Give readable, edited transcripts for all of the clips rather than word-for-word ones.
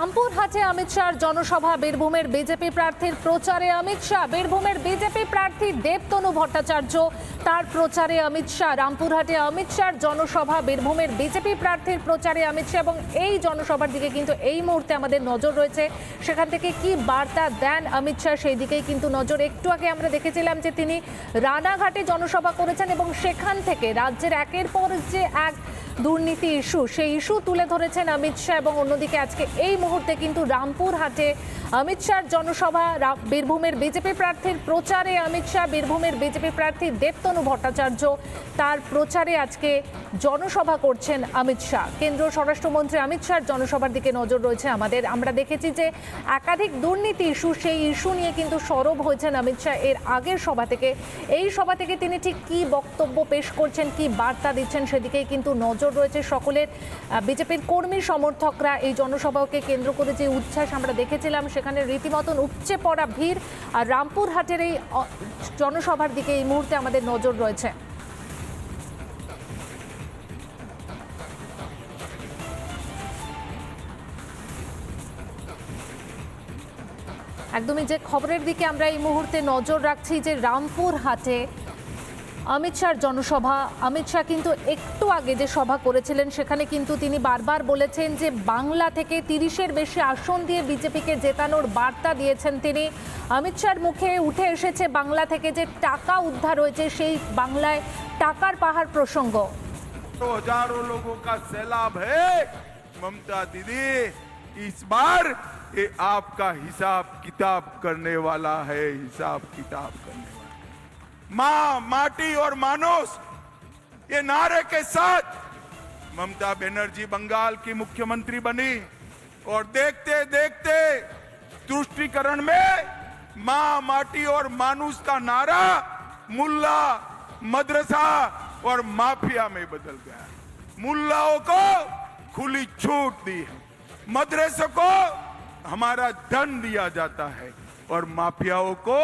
রামপুরহাটে অমিত শাহর জনসভা। বীরভূমের বিজেপি প্রার্থীর প্রচারে অমিত শাহ। বীরভূমের বিজেপি প্রার্থী দেবতনু ভট্টাচার্য, তার প্রচারে অমিত শাহ। রামপুরহাটে অমিত শাহর জনসভা, বীরভূমের বিজেপি প্রার্থীর প্রচারে অমিত শাহ। এবং এই জনসভার দিকে কিন্তু এই মুহূর্তে আমাদের নজর রয়েছে। সেখান থেকে কি বার্তা দেন অমিত শাহ, সেই দিকেই কিন্তু নজর। একটু আগে আমরা দেখেছিলাম যে তিনি রানাঘাটে জনসভা করেছেন এবং সেখান থেকে রাজ্যের একের পর যে এক দুর্নীতি ইস্যু, সেই ইস্যু তুলে ধরেছেন অমিত শাহ। এবং অন্যদিকে আজকে এই মুহূর্তে কিন্তু রামপুরহাটে অমিত শাহর জনসভা। বীরভূমের বিজেপি প্রার্থীর প্রচারে অমিত শাহ। বীরভূমের বিজেপি প্রার্থী দেবতনু ভট্টাচার্য, তার প্রচারে আজকে জনসভা করছেন অমিত শাহ। কেন্দ্রীয় স্বরাষ্ট্রমন্ত্রী অমিত শাহর জনসভার দিকে নজর রয়েছে আমাদের। আমরা দেখেছি যে একাধিক দুর্নীতি ইস্যু, সেই ইস্যু নিয়ে কিন্তু সরব হয়েছেন অমিত শাহ এর আগের সভা থেকে। এই সভা থেকে তিনি ঠিক কি বক্তব্য পেশ করছেন, কি বার্তা দিচ্ছেন, সেদিকেই কিন্তু নজর রয়েছে সকলের। বিজেপির কর্মী সমর্থকরা এই জনসভাকে কেন্দ্র করে যে উচ্ছ্বাস আমরা দেখেছিলাম, সেখানে রীতিমতন উপচে পড়া ভিড়। আর রামপুরহাটের এই জনসভার দিকে এই মুহূর্তে আমাদের নজর রয়েছে। একদমই যে খবরের দিকে আমরা এই মুহূর্তে নজর রাখছি, যে রামপুরহাটে অমিত শাহর জনসভা। অমিত শাহ কিন্তু একটু আগে যে সভা করেছিলেন, সেখানে কিন্তু তিনি বারবার বলেছেন যে বাংলা থেকে 30-এর বেশি আসন দিয়ে বিজেপিকে জেতানোর বার্তা দিয়েছেন তিনি। অমিত শাহর মুখে উঠে এসেছে বাংলা থেকে যে টাকা উদ্ধার হয়েছে, সেই বাংলায় টাকার পাহাড় প্রসঙ্গ। हजारों लोगों का सैलाब है ममता दीदी, इस बार ये आपका हिसाब किताब करने वाला है, हिसाब किताब करने वाला। माँ, माटी और मानुष, ये नारे के साथ ममता बनर्जी बंगाल की मुख्यमंत्री बनी और देखते देखते तुष्टीकरण में माँ, माटी और मानुष का नारा मुल्ला, मदरसा और माफिया में बदल गया। मुल्लाओं को खुली छूट दी है, मदरसे को हमारा धन दिया जाता है और माफियाओं को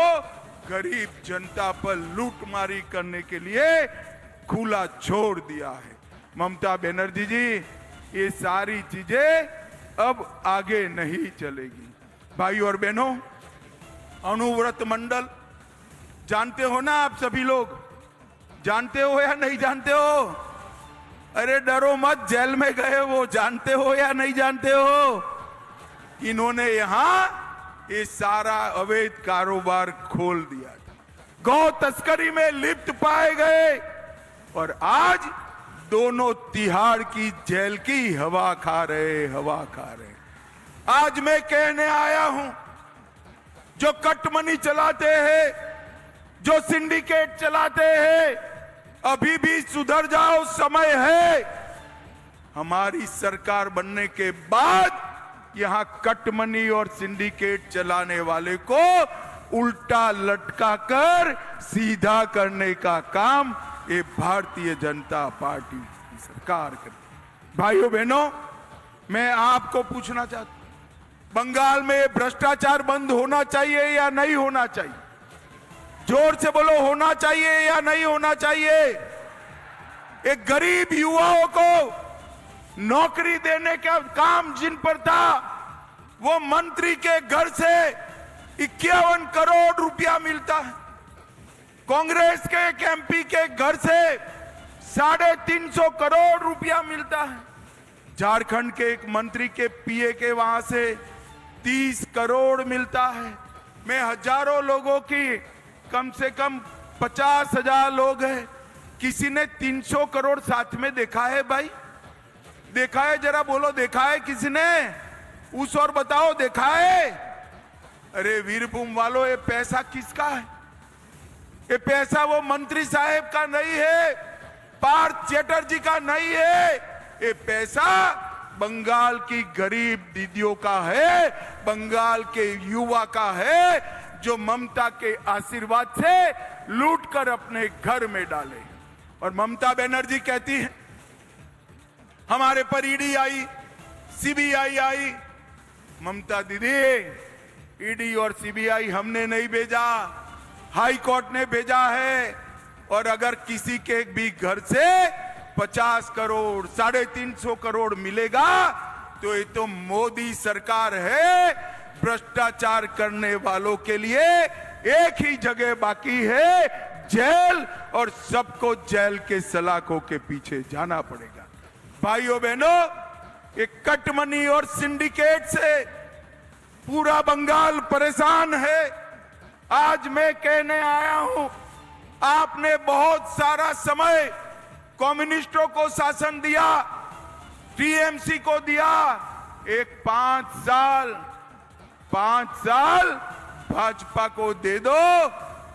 गरीब जनता पर लूटमारी करने के लिए खुला छोड़ दिया है। ममता बनर्जी जी, ये सारी चीजें अब आगे नहीं चलेगी। भाई और बहनों, अनुव्रत मंडल जानते हो ना आप सभी लोग? जानते हो या नहीं जानते हो? अरे डरो मत, जेल में गए वो, जानते हो या नहीं जानते हो? इन्होंने यहां ये सारा अवैध कारोबार खोल दिया। गौ तस्करी में लिप्त पाए गए और आज दोनों तिहाड़ की जेल की हवा खा रहे, हवा खा रहे। आज मैं कहने आया हूं, जो कटमनी चलाते हैं, जो सिंडिकेट चलाते हैं, अभी भी सुधर जाओ, समय है। हमारी सरकार बनने के बाद यहां कटमनी और सिंडिकेट चलाने वाले को उल्टा लटका कर सीधा करने का काम ये भारतीय जनता पार्टी की सरकार करती। भाइयों बहनों, मैं आपको पूछना चाहता हूं, बंगाल में भ्रष्टाचार बंद होना चाहिए या नहीं होना चाहिए? जोर से बोलो, होना चाहिए या नहीं होना चाहिए? एक गरीब युवाओं को नौकरी देने का काम जिन पर था, वो मंत्री के घर से 51 करोड़ रुपया मिलता है। कांग्रेस के एक एमपी के घर से 350 करोड़ रुपया मिलता है। झारखंड के एक मंत्री के पीए के वहां से 30 करोड़ मिलता है। मैं हजारों लोगों की, कम से कम 50,000 लोग हैं, किसी ने 300 करोड़ साथ में देखा है? भाई देखा है? जरा बोलो, देखा है किसी ने? उस और बताओ, देखा है? अरे वीरभूम वालों, ये पैसा किसका है? ये पैसा वो मंत्री साहब का नहीं है, पार्थ चैटर्जी का नहीं है। ये पैसा बंगाल की गरीब दीदियों का है, बंगाल के युवा का है, जो ममता के आशीर्वाद से लूट कर अपने घर में डाले। और ममता बनर्जी कहती है हमारे पर ईडी आई, सीबीआई आई। ममता दीदी, ईडी और सीबीआई हमने नहीं भेजा, हाई कोर्ट ने भेजा है। और अगर किसी के भी घर से 50 करोड़, 350 करोड़ मिलेगा तो ये तो मोदी सरकार है। भ्रष्टाचार करने वालों के लिए एक ही जगह बाकी है, जेल, और सबको जेल के सलाखों के पीछे जाना पड़ेगा। भाइयों बहनों, एक कटमनी और सिंडिकेट से पूरा बंगाल परेशान है। आज मैं कहने आया हूं, आपने बहुत सारा समय कम्युनिस्टों को शासन दिया, टीएमसी को दिया। एक 5 साल भाजपा को दे दो,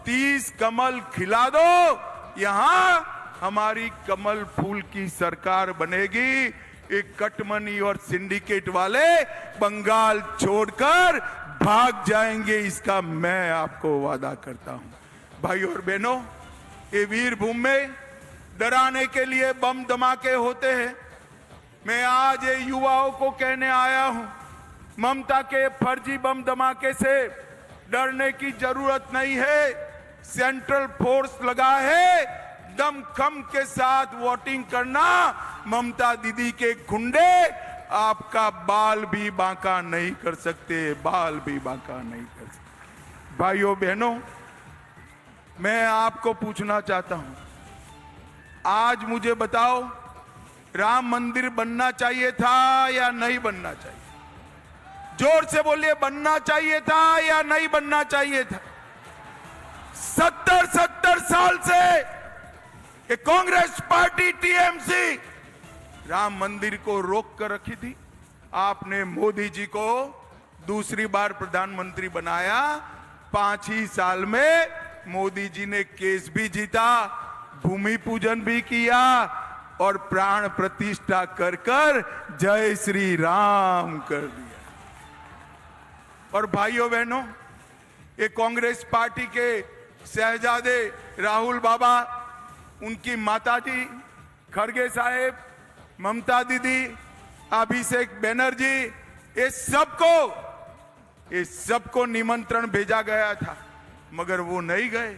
30 कमल खिला दो, यहां हमारी कमल फूल की सरकार बनेगी। एक कटमनी और सिंडिकेट वाले बंगाल छोड़कर भाग जाएंगे, इसका मैं आपको वादा करता हूं। भाई और बहनों, ये वीरभूमि में डराने के लिए बम धमाके होते हैं। मैं आज ये युवाओं को कहने आया हूं, ममता के फर्जी बम धमाके से डरने की जरूरत नहीं है। सेंट्रल फोर्स लगा है, दमखम के साथ वोटिंग करना। ममता दीदी के गुंडे आपका बाल भी बांका नहीं कर सकते, बाल भी बांका नहीं कर सकते। भाइयों बहनों, मैं आपको पूछना चाहता हूं, आज मुझे बताओ, राम मंदिर बनना चाहिए था या नहीं बनना चाहिए? जोर से बोलिए, बनना चाहिए था या नहीं बनना चाहिए था? 70 साल से ये कांग्रेस पार्टी टीएमसी राम मंदिर को रोक कर रखी थी। आपने मोदी जी को दूसरी बार प्रधानमंत्री बनाया। 5 ही साल में मोदी जी ने केस भी जीता, भूमि पूजन भी किया और प्राण प्रतिष्ठा कर जय श्री राम कर दिया। और भाइयों बहनों, ये कांग्रेस पार्टी के शहजादे राहुल बाबा, उनकी माताजी खड़गे साहेब, ममता दीदी, अभिषेक बनर्जी, ये सबको निमंत्रण भेजा गया था, मगर वो नहीं गए।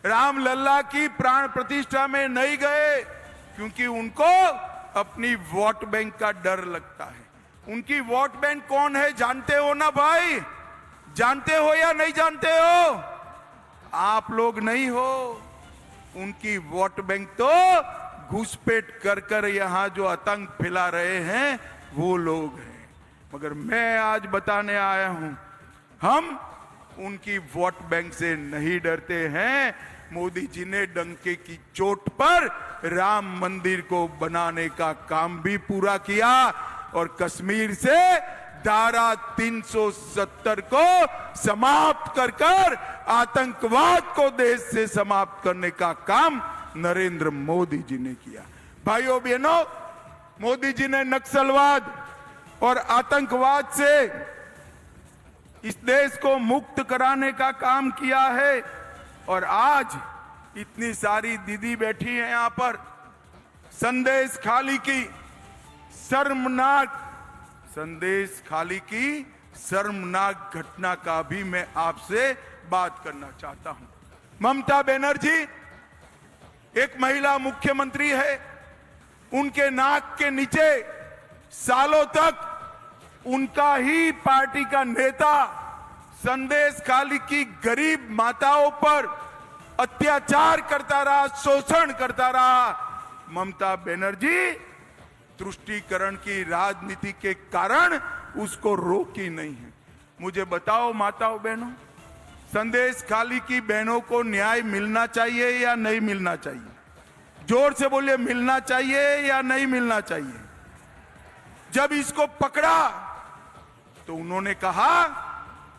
राम लल्ला की प्राण प्रतिष्ठा में नहीं गए, क्योंकि उनको अपनी वोट बैंक का डर लगता है। उनकी वोट बैंक कौन है जानते हो ना भाई? जानते हो या नहीं जानते हो? आप लोग नहीं हो। उनकी वोट बैंक तो घुसपैठ कर यहां जो आतंक फैला रहे हैं वो लोग हैं। मगर मैं आज बताने आया हूं, हम उनकी वोट बैंक से नहीं डरते हैं। मोदी जी ने डंके की चोट पर राम मंदिर को बनाने का काम भी पूरा किया और कश्मीर से धारा 370 को समाप्त कर आतंकवाद को देश से समाप्त करने का काम नरेंद्र मोदी जी ने किया। भाइयों बहनों, मोदी जी ने नक्सलवाद और आतंकवाद से इस देश को मुक्त कराने का काम किया है। और आज इतनी सारी दीदी बैठी हैं यहां पर, संदेश खाली की शर्मनाक घटना का भी मैं आपसे बात करना चाहता हूं। ममता बनर्जी एक महिला मुख्यमंत्री है, उनके नाक के नीचे सालों तक उनका ही पार्टी का नेता संदेश खाली की गरीब माताओं पर अत्याचार करता रहा, शोषण करता रहा। ममता बनर्जी तुष्टीकरण की राजनीति के कारण उसको रोकी नहीं है। मुझे बताओ माताओं बहनों, संदेश खाली की बहनों को न्याय मिलना चाहिए या नहीं मिलना चाहिए? जोर से बोलिए, मिलना चाहिए या नहीं मिलना चाहिए? जब इसको पकड़ा तो उन्होंने कहा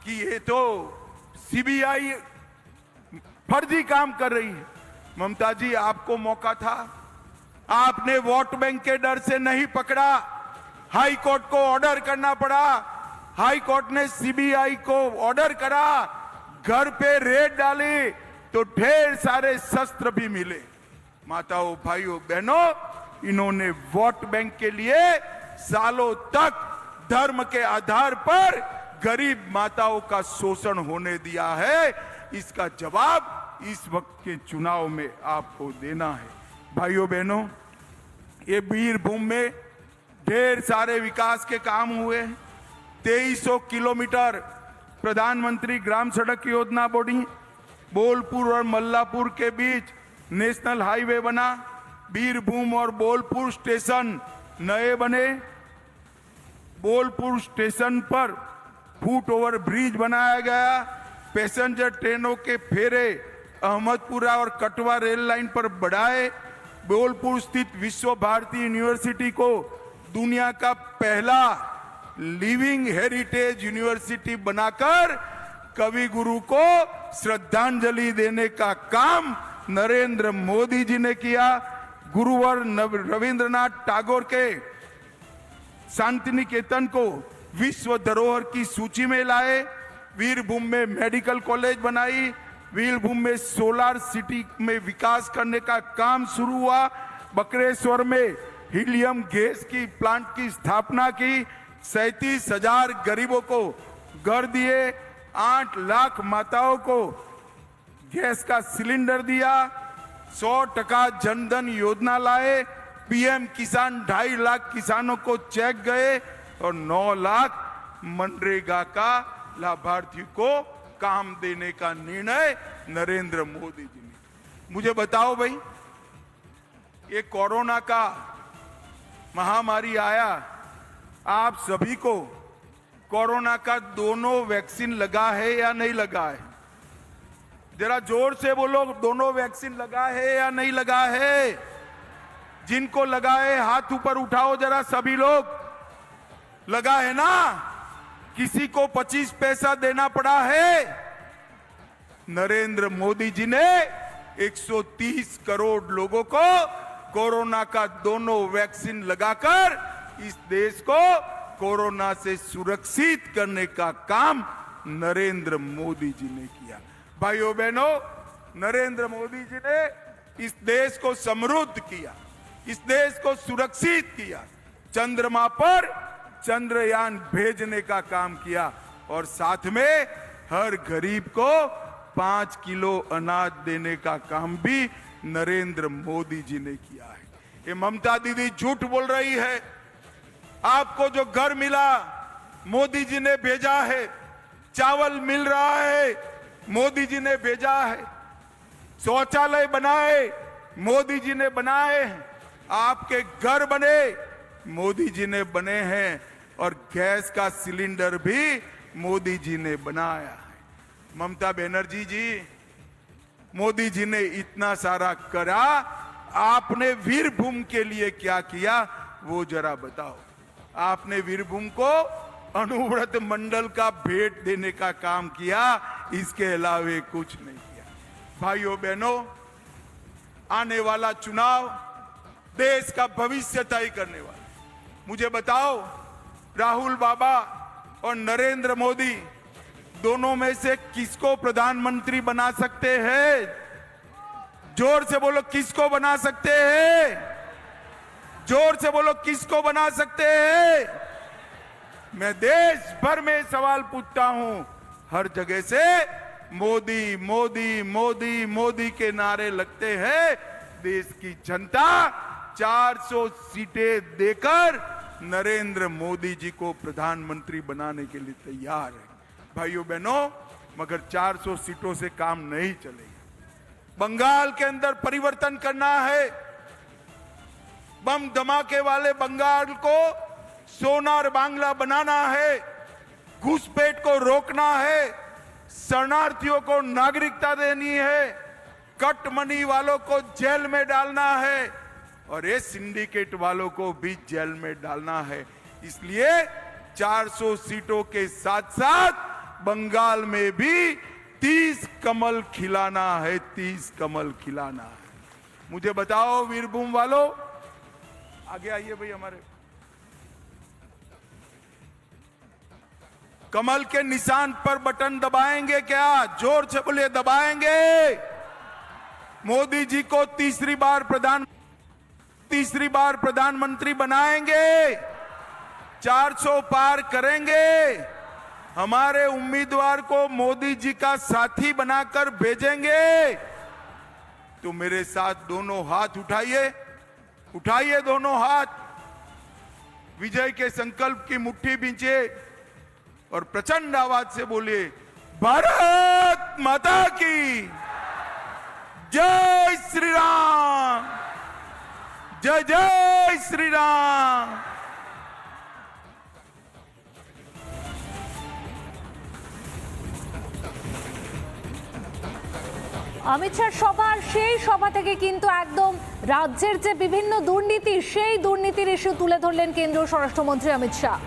कि ये तो सीबीआई फर्जी काम कर रही है। ममता जी, आपको मौका था, आपने वोट बैंक के डर से नहीं पकड़ा, हाई कोर्ट को ऑर्डर करना पड़ा। हाई कोर्ट ने सीबीआई को ऑर्डर करा, घर पे रेड डाली तो ढेर सारे शस्त्र भी मिले। माताओं, भाइयों, बहनों, इन्होंने वोट बैंक के लिए सालों तक धर्म के आधार पर गरीब माताओं का शोषण होने दिया है। इसका जवाब इस वक्त के चुनाव में आपको देना है। भाइयों बहनों, ये वीरभूमि में ढेर सारे विकास के काम हुए। 2300 किलोमीटर प्रधानमंत्री ग्राम सड़क योजना बनी। बोलपुर और मल्लापुर के बीच नेशनल हाईवे बना। बीरभूम और बोलपुर स्टेशन नए बने। बोलपुर स्टेशन पर फुट ओवर ब्रिज बनाया गया। पैसेंजर ट्रेनों के फेरे अहमदपुरा और कटवा रेल लाइन पर बढ़ाए। बोलपुर स्थित विश्व भारती यूनिवर्सिटी को दुनिया का पहला लिविंग हेरिटेज यूनिवर्सिटी बनाकर कवि गुरु को श्रद्धांजलि देने का काम नरेंद्र मोदी जी ने किया। गुरुवर रविंद्रनाथ टैगोर के शांति निकेतन को विश्व धरोहर की सूची में लाए। वीरभूम में मेडिकल कॉलेज बनाई। वीरभूम में सोलर सिटी में विकास करने का काम शुरू हुआ। बकरेश्वर में हीलियम गैस की प्लांट की स्थापना की। 37,000 गरीबों को घर दिए। 8 लाख माताओं को गैस का सिलेंडर दिया। 100% जनधन योजना लाए। पीएम किसान 2.5 लाख किसानों को चेक गए और 9 लाख मनरेगा का लाभार्थियों को काम देने का निर्णय नरेंद्र मोदी जी ने। मुझे बताओ भाई, ये कोरोना का महामारी आया, आप सभी को कोरोना का दोनों वैक्सीन लगा है या नहीं लगा है? जरा जोर से बोलो, दोनों वैक्सीन लगा है या नहीं लगा है? जिनको लगा है हाथ ऊपर उठाओ जरा, सभी लोग। लगा है ना? किसी को 25 पैसा देना पड़ा है? नरेंद्र मोदी जी ने 130 करोड़ लोगों को कोरोना का दोनों वैक्सीन लगाकर इस देश को कोरोना से सुरक्षित करने का काम नरेंद्र मोदी जी ने किया। भाइयों बहनों, नरेंद्र मोदी जी ने इस देश को समृद्ध किया, इस देश को सुरक्षित किया। चंद्रमा पर चंद्रयान भेजने का काम किया और साथ में हर गरीब को 5 किलो अनाज देने का काम भी नरेंद्र मोदी जी ने किया है। ये ममता दीदी झूठ बोल रही है। आपको जो घर मिला मोदी जी ने भेजा है, चावल मिल रहा है मोदी जी ने भेजा है, शौचालय बनाए मोदी जी ने बनाए हैं, आपके घर बने मोदी जी ने बने हैं और गैस का सिलेंडर भी मोदी जी ने बनाया है। ममता बनर्जी जी, मोदी जी ने इतना सारा करा, आपने वीरभूम के लिए क्या किया वो जरा बताओ। आपने वीरभूम को अनुव्रत मंडल का भेंट देने का काम किया, इसके अलावे कुछ नहीं किया। भाइयों बहनों, आने वाला चुनाव देश का भविष्य तय करने वाला। मुझे बताओ, राहुल बाबा और नरेंद्र मोदी दोनों में से किसको प्रधानमंत्री बना सकते हैं? जोर से बोलो, किसको बना सकते हैं? जोर से बोलो, किसको बना सकते हैं? मैं देश भर में सवाल पूछता हूं, हर जगह से मोदी मोदी मोदी मोदी के नारे लगते हैं। देश की जनता 400 सीटें देकर नरेंद्र मोदी जी को प्रधानमंत्री बनाने के लिए तैयार है। भाइयों बहनों, मगर 400 सीटों से काम नहीं चलेगा। बंगाल के अंदर परिवर्तन करना है। बम धमाके वाले बंगाल को सोनार बांग्ला बनाना है। घुसपैठ को रोकना है। शरणार्थियों को नागरिकता देनी है। कट मनी वालों को जेल में डालना है और ये सिंडिकेट वालों को भी जेल में डालना है। इसलिए 400 सीटों के साथ साथ बंगाल में भी 30 कमल खिलाना है। 30 कमल खिलाना है। मुझे बताओ वीरभूम वालों, आगे आइए भाई। हमारे कमल के निशान पर बटन दबाएंगे क्या? जोर से बोलिए, दबाएंगे। मोदी जी को तीसरी बार प्रधानमंत्री बनाएंगे। 400 पार करेंगे। हमारे उम्मीदवार को मोदी जी का साथी बनाकर भेजेंगे। तो मेरे साथ दोनों हाथ उठाइए, उठाइए दोनों हाथ। विजय के संकल्प की मुट्ठी बींचे और प्रचंड आवाज से बोलिए, भारत माता की जय श्री राम, जय जय श्री राम। অমিত শাহ সভার সেই সভা থেকে কিন্তু একদম রাজ্যের যে বিভিন্ন দুর্নীতি সেই দুর্নীতির ইস্যু তুলে ধরলেন কেন্দ্রীয় স্বরাষ্ট্রমন্ত্রী অমিত শাহ।